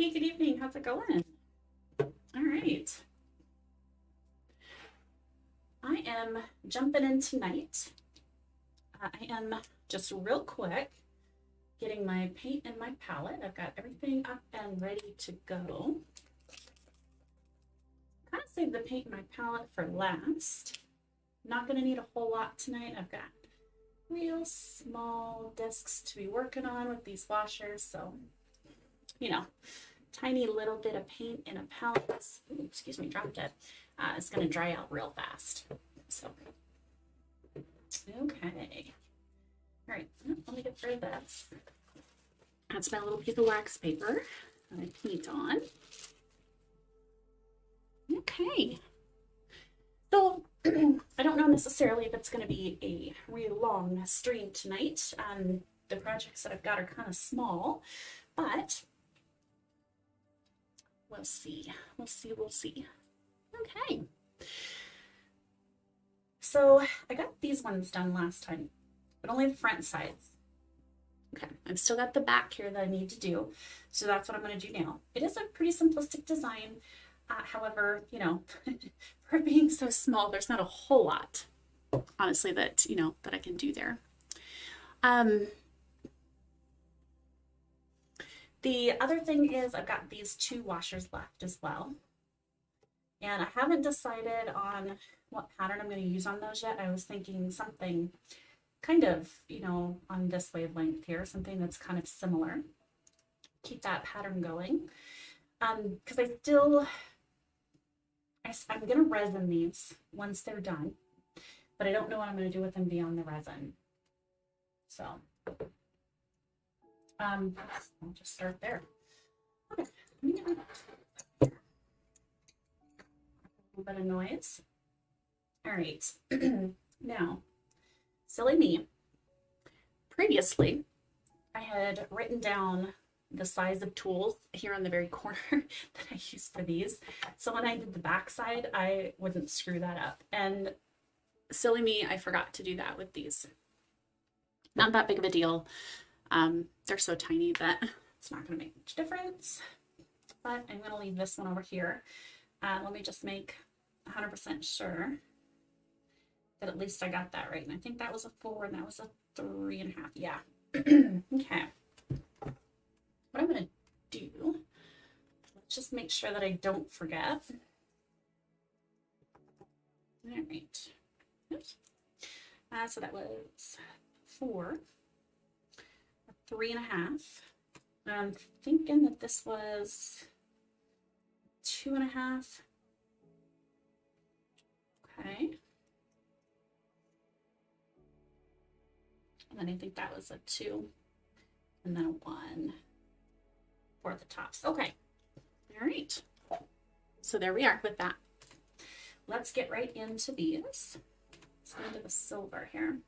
Hey, good evening. How's it going? All right. I am jumping in tonight. I am just real quick getting my paint and my palette. I've got everything up and ready to go. Kind of saved the paint and my palette for last. Not going to need a whole lot tonight. I've got real small discs to be working on with these washers. So, you know, tiny little bit of paint in a palette. Ooh, excuse me, dropped it. It's going to dry out real fast. So, okay. All right, let me get rid of this. That's my little piece of wax paper that I paint on. Okay. So, I don't know necessarily if it's going to be a real long stream tonight. The projects that I've got are kind of small, but we'll see. We'll see. Okay. So I got these ones done last time, but only the front sides. Okay, I've still got the back here that I need to do, so that's what I'm going to do now. It is a pretty simplistic design. However, you know, for being so small, there's not a whole lot, honestly, that, you know, that I can do there. The other thing is I've got these two washers left as well. And I haven't decided on what pattern I'm going to use on those yet. I was thinking something kind of, you know, on this wavelength here, something that's kind of similar. Keep that pattern going. Because I'm going to resin these once they're done, but I don't know what I'm going to do with them beyond the resin. So, I'll just start there. Okay, let me get rid of a little bit of noise. All right, now, silly me. Previously, I had written down the size of tools here on the very corner that I use for these. So when I did the back side, I wouldn't screw that up. And silly me, I forgot to do that with these. Not that big of a deal. They're so tiny that it's not going to make much difference. But I'm going to leave this one over here. Let me just make 100% sure that at least I got that right. And I think that was a 4 and that was a 3.5. Yeah. Okay. What I'm going to do, let's just make sure that I don't forget. All right. Oops. So that was 4, 3.5. I'm thinking that this was 2.5. Okay. And then I think that was a 2 and then a 1 for the tops. Okay. All right. So there we are with that. Let's get right into these. Let's go into the silver here.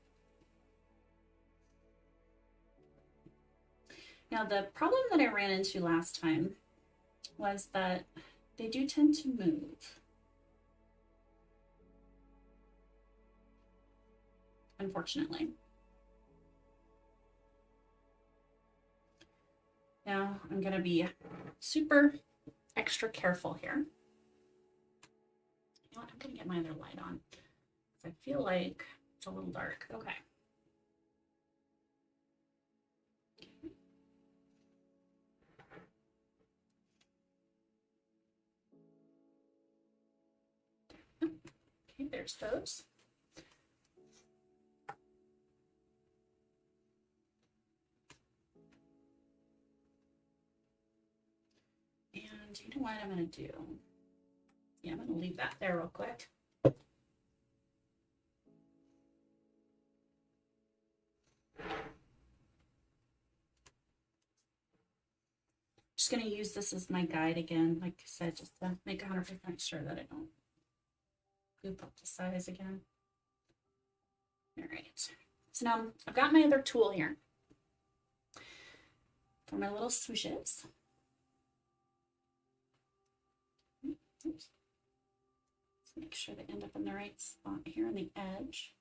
Now, the problem that I ran into last time was that they do tend to move. Unfortunately. Now, I'm going to be super extra careful here. You know what? I'm going to get my other light on because I feel like it's a little dark. Okay. Okay, there's those. And you know what I'm going to do? Yeah, I'm going to leave that there real quick. Just going to use this as my guide again, like I said, just to make 100% sure that I don't goop up the size again. All right. So now I've got my other tool here for my little swooshes. Oops. Let's make sure they end up in the right spot here on the edge.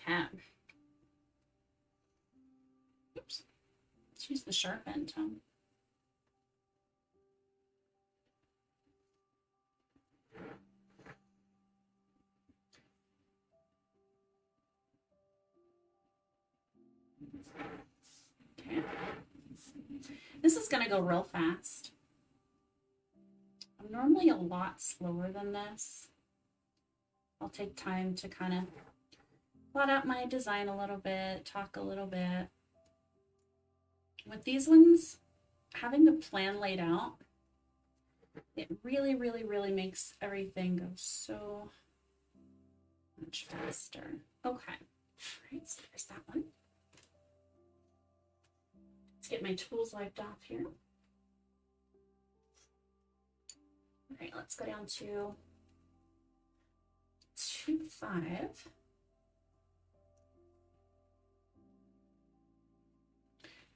Okay. Oops. Let's use the sharp end, Tom. Okay. This is going to go real fast. I'm normally a lot slower than this. I'll take time to kind of plot out my design a little bit, talk a little bit. With these ones, having the plan laid out, it really, really, really makes everything go so much faster. Okay, all right, so there's that one. Let's get my tools wiped off here. All right, let's go down to 2.5.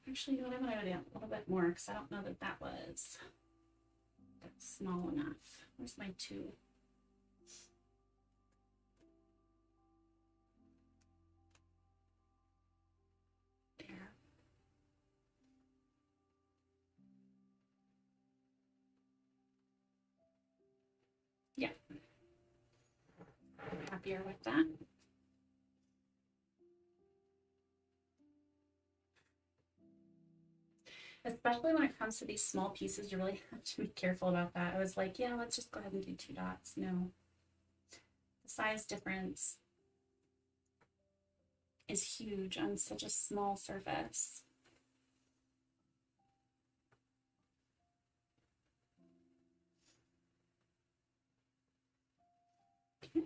Actually, you know what, I'm going to go down a little bit more because I don't know that that was small enough. Where's my 2? There. Yeah. I'm happier with that. Especially when it comes to these small pieces, you really have to be careful about that. I was like, yeah, let's just go ahead and do 2 dots. No. The size difference is huge on such a small surface. Okay.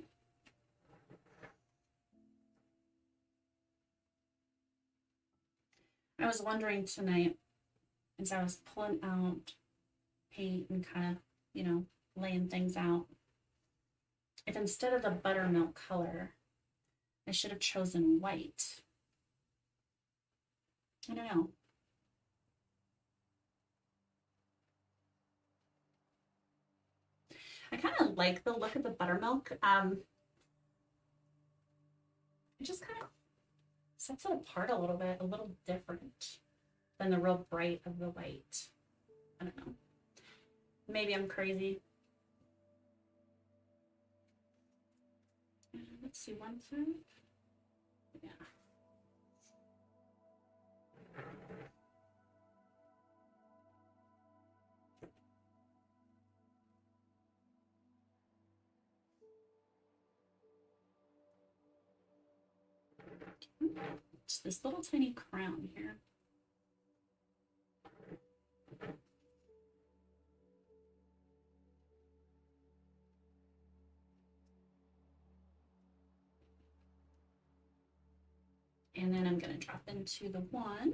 I was wondering tonight, as I was pulling out paint and kind of, you know, laying things out, if instead of the buttermilk color, I should have chosen white. I don't know. I kind of like the look of the buttermilk. It just kind of sets it apart a little different than the real bright of the white. I don't know. Maybe I'm crazy. Let's see, 1/5. Yeah. It's this little tiny crown here. And then I'm going to drop into the 1.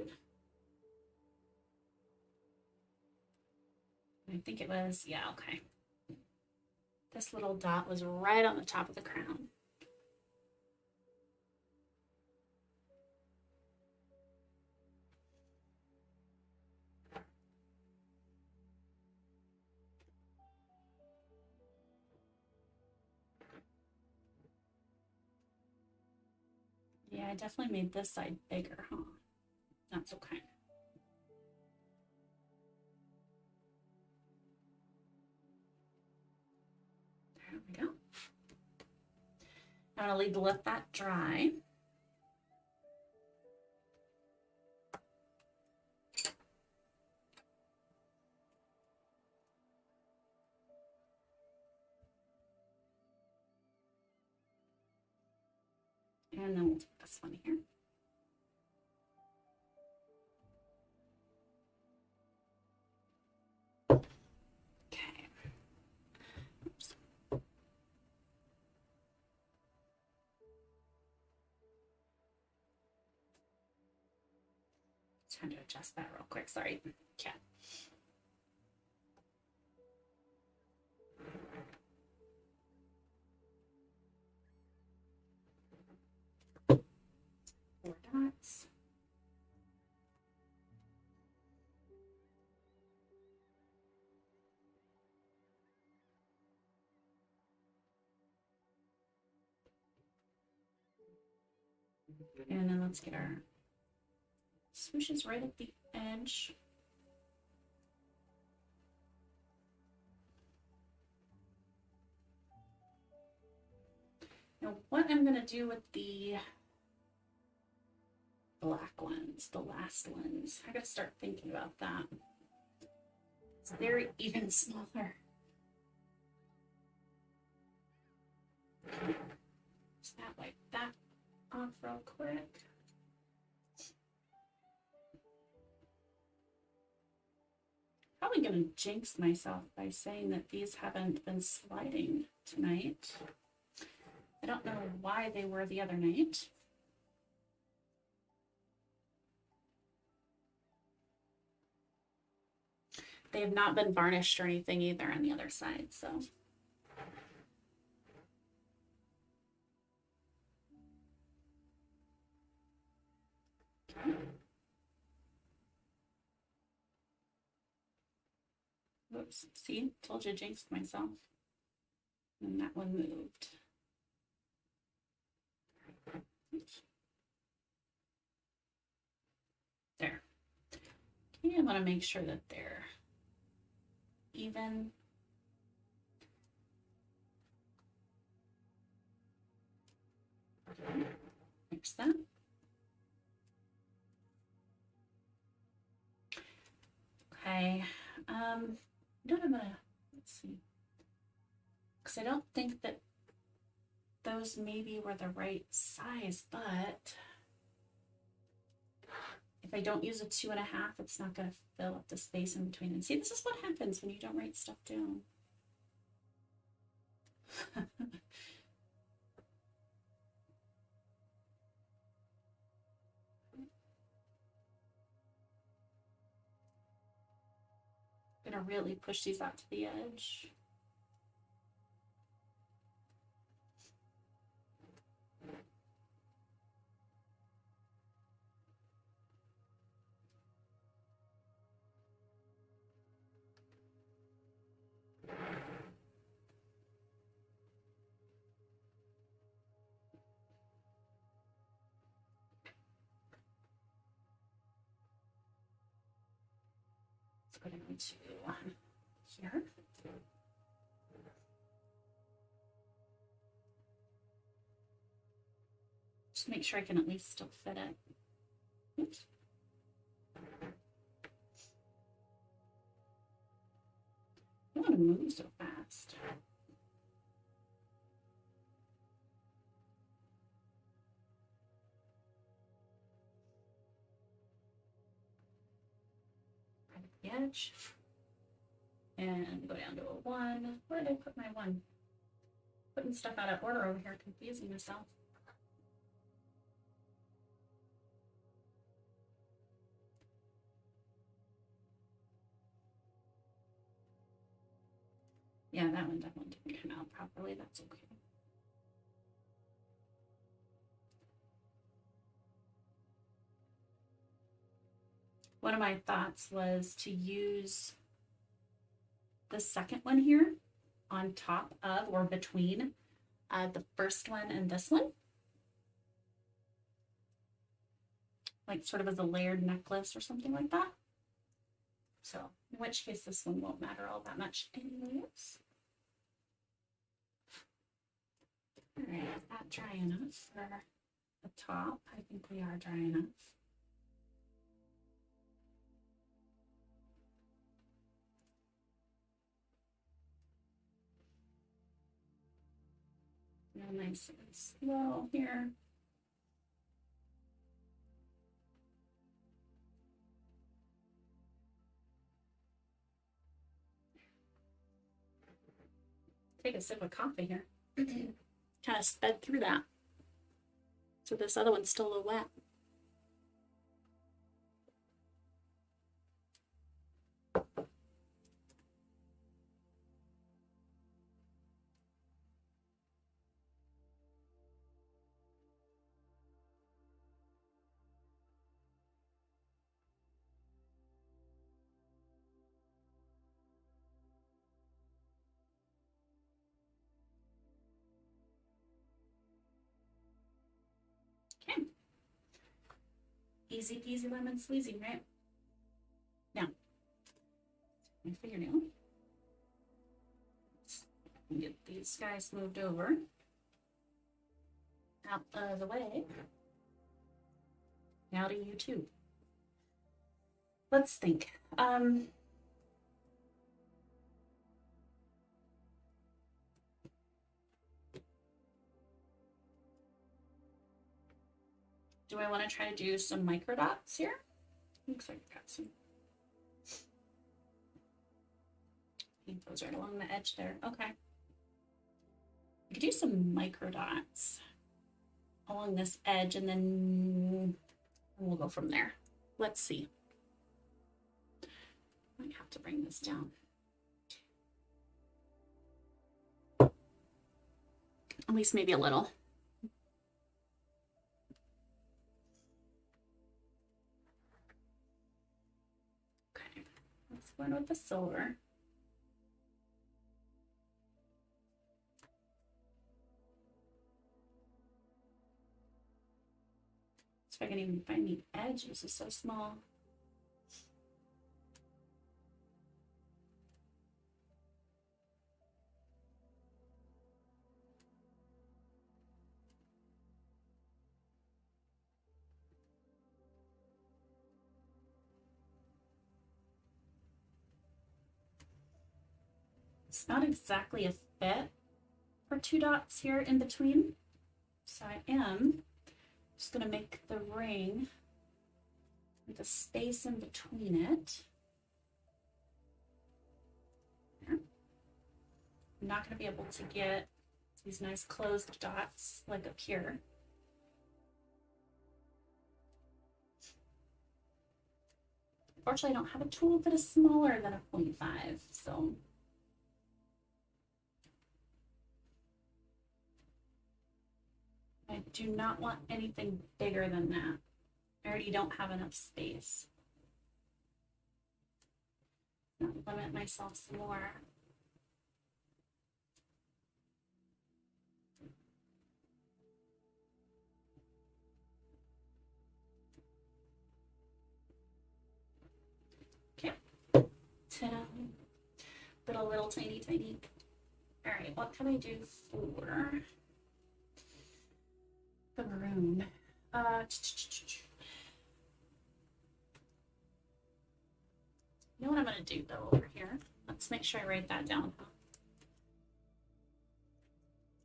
I think it was, yeah, okay. This little dot was right on the top of the crown. Yeah, I definitely made this side bigger, huh? That's okay. There we go. I'm going to let that dry. And then we'll take this one here. Okay. Oops. Trying to adjust that real quick. Sorry. Okay. Four dots. And then let's get our swooshes right at the edge. Now what I'm gonna do with the black ones, the last ones, I gotta start thinking about that. They're even smaller. Just that, wipe that off real quick. Probably gonna jinx myself by saying that these haven't been sliding tonight. I don't know why they were the other night. They have not been varnished or anything either on the other side, so. Okay. Whoops, see, told you, jinxed myself. And that one moved. There. Okay, I want to make sure that they're even. Fix that. Okay, then I'm gonna, let's see, because I don't think that those maybe were the right size, but if I don't use a 2.5, it's not gonna fill up the space in between. And see, this is what happens when you don't write stuff down. I'm gonna really push these out to the edge. Let's go down to here. Just make sure I can at least still fit it. Oops. I don't want to move so fast. Right at the edge. And go down to a 1. Where did I put my 1? Putting stuff out of order over here, confusing myself. Yeah, that one definitely didn't come out properly. That's okay. One of my thoughts was to use the second one here on top of or between the first one and this one. Like sort of as a layered necklace or something like that. So in which case this one won't matter all that much anyways. All right, is that dry enough for the top? I think we are dry enough. Now nice and slow here. Take a sip of coffee here. Kind of sped through that. So this other one's still a little wet. Okay. Easy peasy lemon squeezy, right? Now, my fingernail. Let's get these guys moved over out of the way. Now to you too. Let's think. Do I want to try to do some micro dots here? Looks like I've got some. I think those right along the edge there. Okay. I could do some micro dots along this edge, and then we'll go from there. Let's see. I might have to bring this down. At least maybe a little. Okay, let's go in with the silver. If I can even find the edge, this is so small. It's not exactly a fit for 2 dots here in between, so I am just going to make the ring with a space in between it. There. I'm not going to be able to get these nice closed dots like up here. Unfortunately, I don't have a tool that is smaller than a 0.5, so I do not want anything bigger than that. I already don't have enough space. I'll limit myself some more. Okay. Ta-da. But a little tiny. All right, what can I do for the maroon? You know what I'm going to do though over here? Let's make sure I write that down.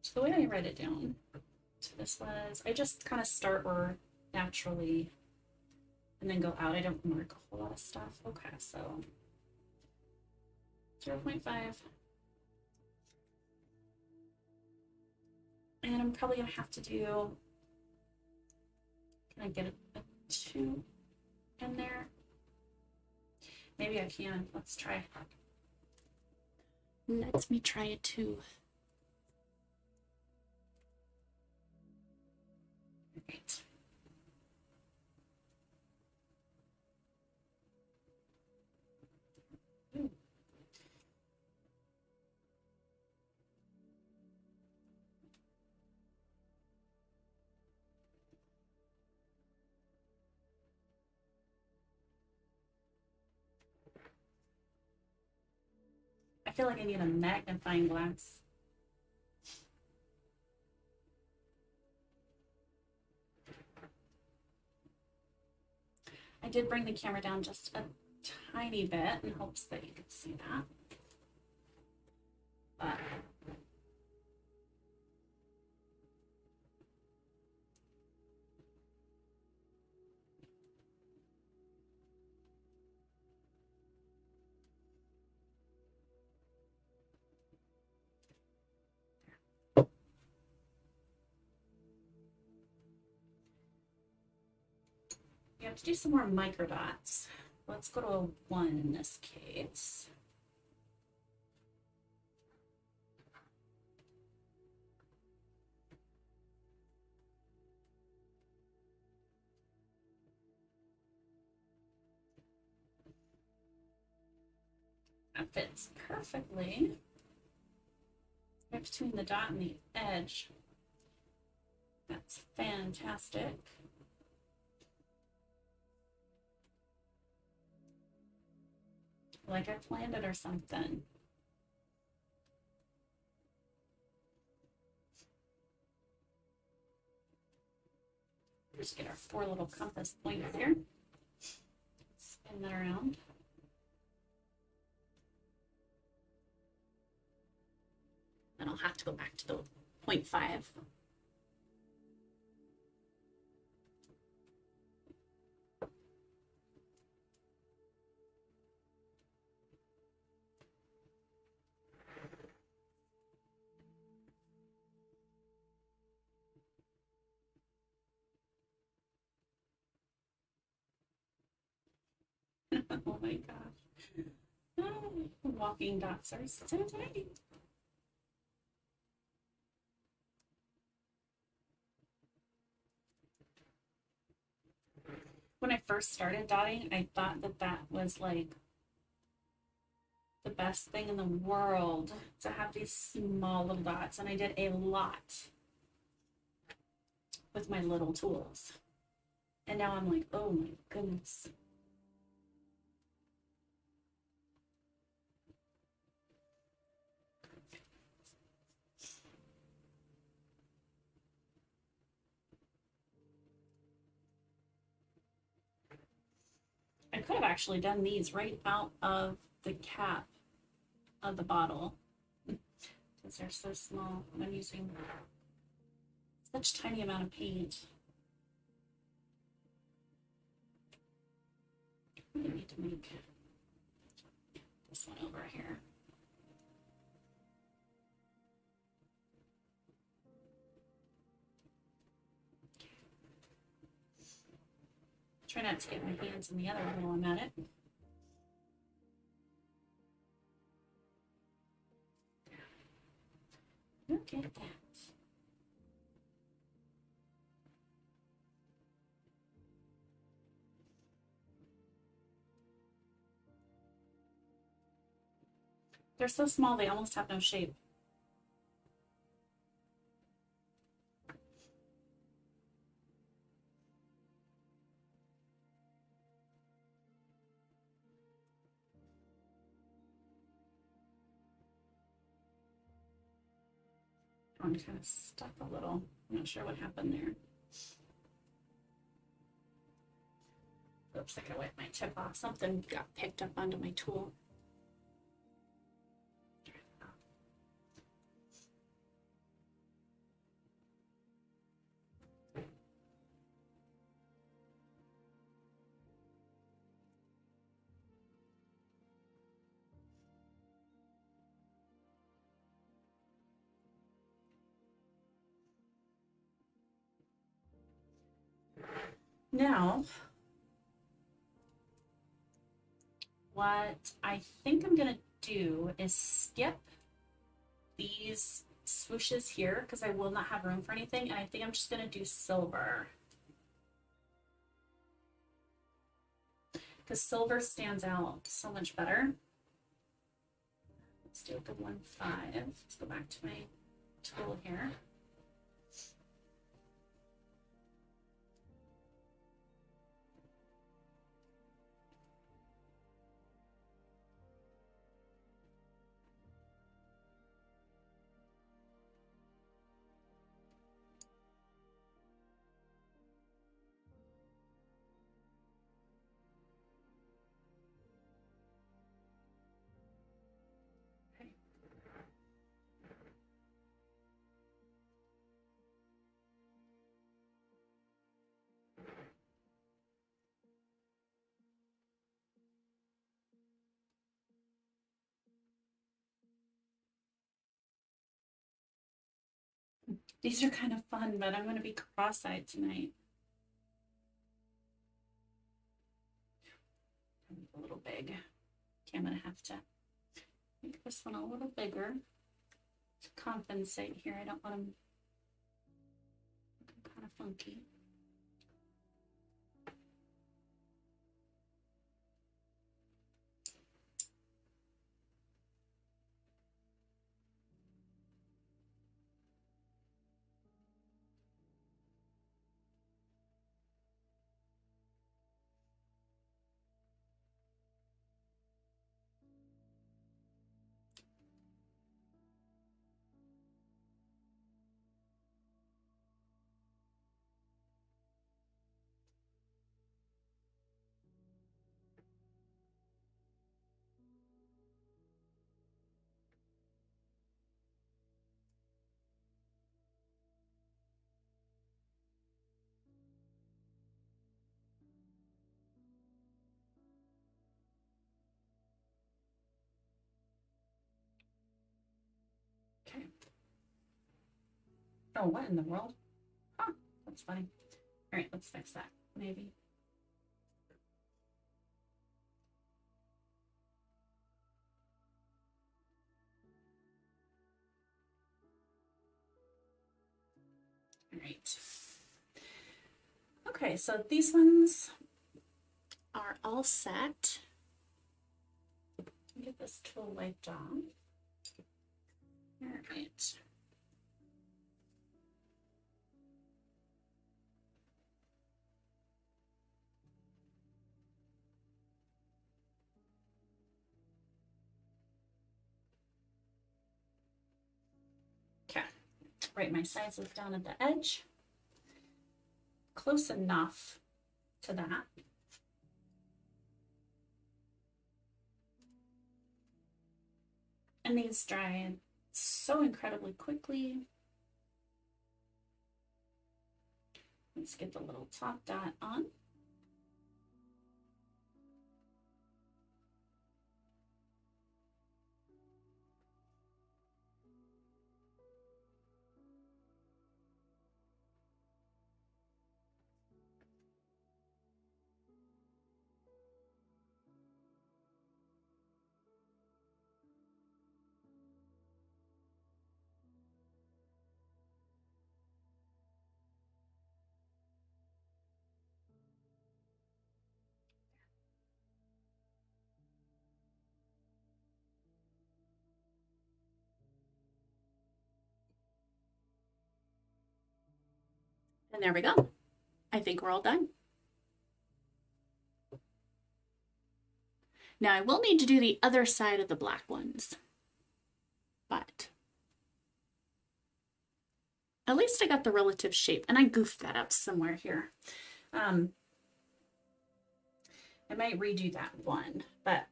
So the way I write it down, so this was, I just kind of start where naturally and then go out. I don't mark a whole lot of stuff. Okay, so 0.5. And I'm probably going to have to do, can I get a 2 in there? Maybe I can. Let's try. Let me try a 2. Right. Ooh. I feel like I need a magnifying glass. I did bring the camera down just a tiny bit in hopes that you could see that. But we have to do some more micro dots. Let's go to a 1 in this case. That fits perfectly right between the dot and the edge. That's fantastic. like I planned it or something. Just get our 4 little compass points here. Spin that around. Then I'll have to go back to the 0.5. Oh my gosh. Oh, walking dots are so tiny. When I first started dotting, I thought that that was like the best thing in the world to have these small little dots, and I did a lot with my little tools. And now I'm like, oh my goodness. I could have actually done these right out of the cap of the bottle because they're so small. I'm using such tiny amount of paint. I need to make this one over here. Try not to get my hands in the other one while I'm at it. Look at that. They're so small, they almost have no shape. I'm kind of stuck a little. I'm not sure what happened there. Oops, I gotta wipe my tip off. Something got picked up onto my tool. Now, what I think I'm gonna do is skip these swooshes here because I will not have room for anything, and I think I'm just gonna do silver because silver stands out so much better. Let's do a good 1.5. Let's go back to my tool here. These are kind of fun, but I'm going to be cross-eyed tonight. A little big. Okay, I'm going to have to make this one a little bigger to compensate here. I don't want them looking kind of funky. Oh, what in the world? Huh, that's funny. All right, let's fix that, maybe. All right. Okay, so these ones are all set. Get this tool wiped off. All right. Okay, write my sizes down at the edge. Close enough to that. And these dry so incredibly quickly. Let's get the little top dot on. And there we go. I think we're all done. Now I will need to do the other side of the black ones, but at least I got the relative shape, and I goofed that up somewhere here. I might redo that one, but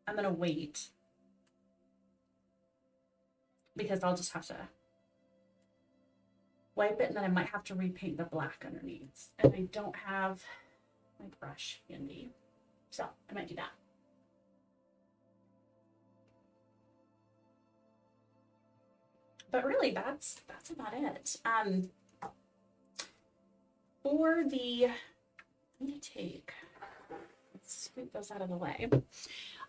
I'm gonna wait because I'll just have to wipe it, and then I might have to repaint the black underneath, and I don't have my brush handy, so I might do that. But really, that's about it. For the, let me scoop those out of the way.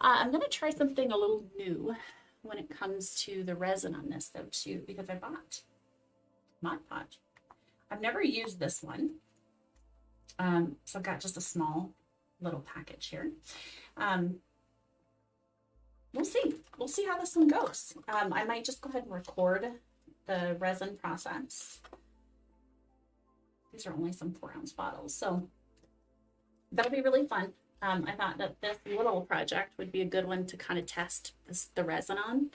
I'm gonna try something a little new when it comes to the resin on this though too, because I bought Mod Podge. I've never used this one. So I've got just a small little package here. We'll see how this one goes. I might just go ahead and record the resin process. These are only some 4-ounce bottles, so that'll be really fun. I thought that this little project would be a good one to kind of test the resin on,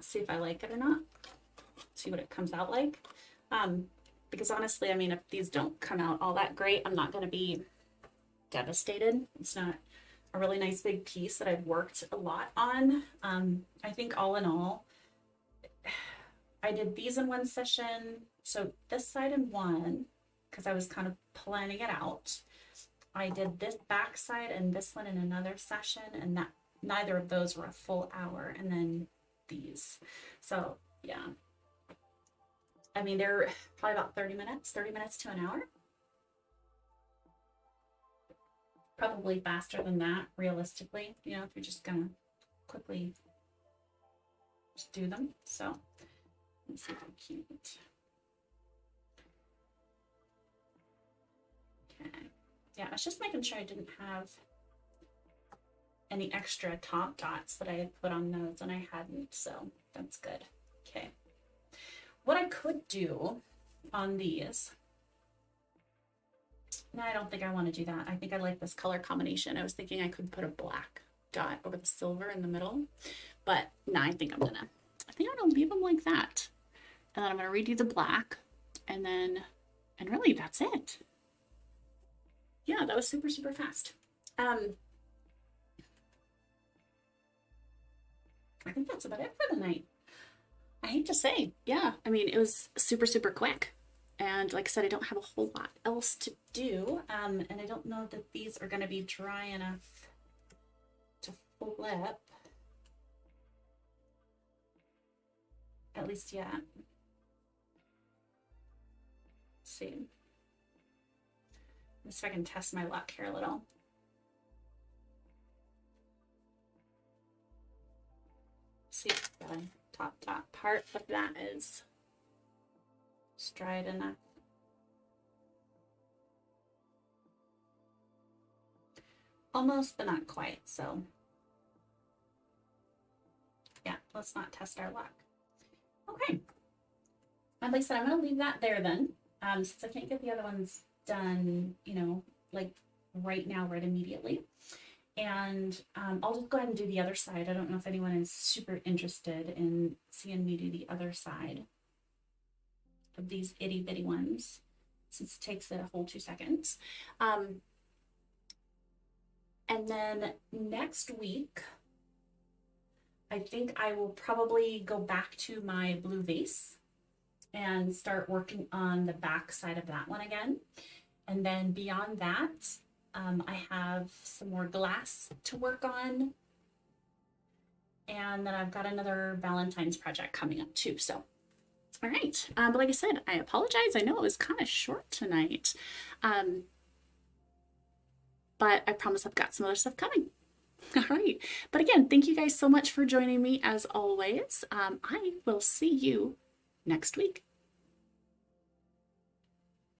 see if I like it or not, see what it comes out like. Because honestly, I mean, if these don't come out all that great, I'm not going to be devastated. It's not a really nice big piece that I've worked a lot on. I think all in all, I did these in one session. So this side in one, because I was kind of planning it out. I did this back side and this one in another session, and that neither of those were a full hour. And then these. So yeah. I mean, they're probably about 30 minutes to an hour. Probably faster than that, realistically, you know, if you're just gonna quickly just do them. So let's see how cute. Okay. Yeah, I was just making sure I didn't have any extra top dots that I had put on those, and I hadn't, so that's good. Okay. What I could do on these, no, I don't think I want to do that. I think I like this color combination. I was thinking I could put a black dot over the silver in the middle, but no, I think I'm gonna leave them like that. And then I'm gonna redo the black, and really that's it. Yeah, that was super, super fast. I think that's about it for the night. I hate to say, yeah, I mean, it was super, super quick. And like I said, I don't have a whole lot else to do. And I don't know that these are going to be dry enough to flip. At least yet. see. Let's see if I can test my luck here a little. See if the top part of that is dried enough. Almost, but not quite. So yeah, let's not test our luck. Okay. And like I said, I'm going to leave that there then. Since I can't get the other ones done, you know, like right now, right immediately. And I'll just go ahead and do the other side. I don't know if anyone is super interested in seeing me do the other side of these itty bitty ones, since it takes a whole 2 seconds. And then next week, I think I will probably go back to my blue vase and start working on the back side of that one again. And then beyond that, I have some more glass to work on. And then I've got another Valentine's project coming up too. So, all right. But like I said, I apologize. I know it was kind of short tonight. But I promise I've got some other stuff coming. All right. But again, thank you guys so much for joining me as always. I will see you next week.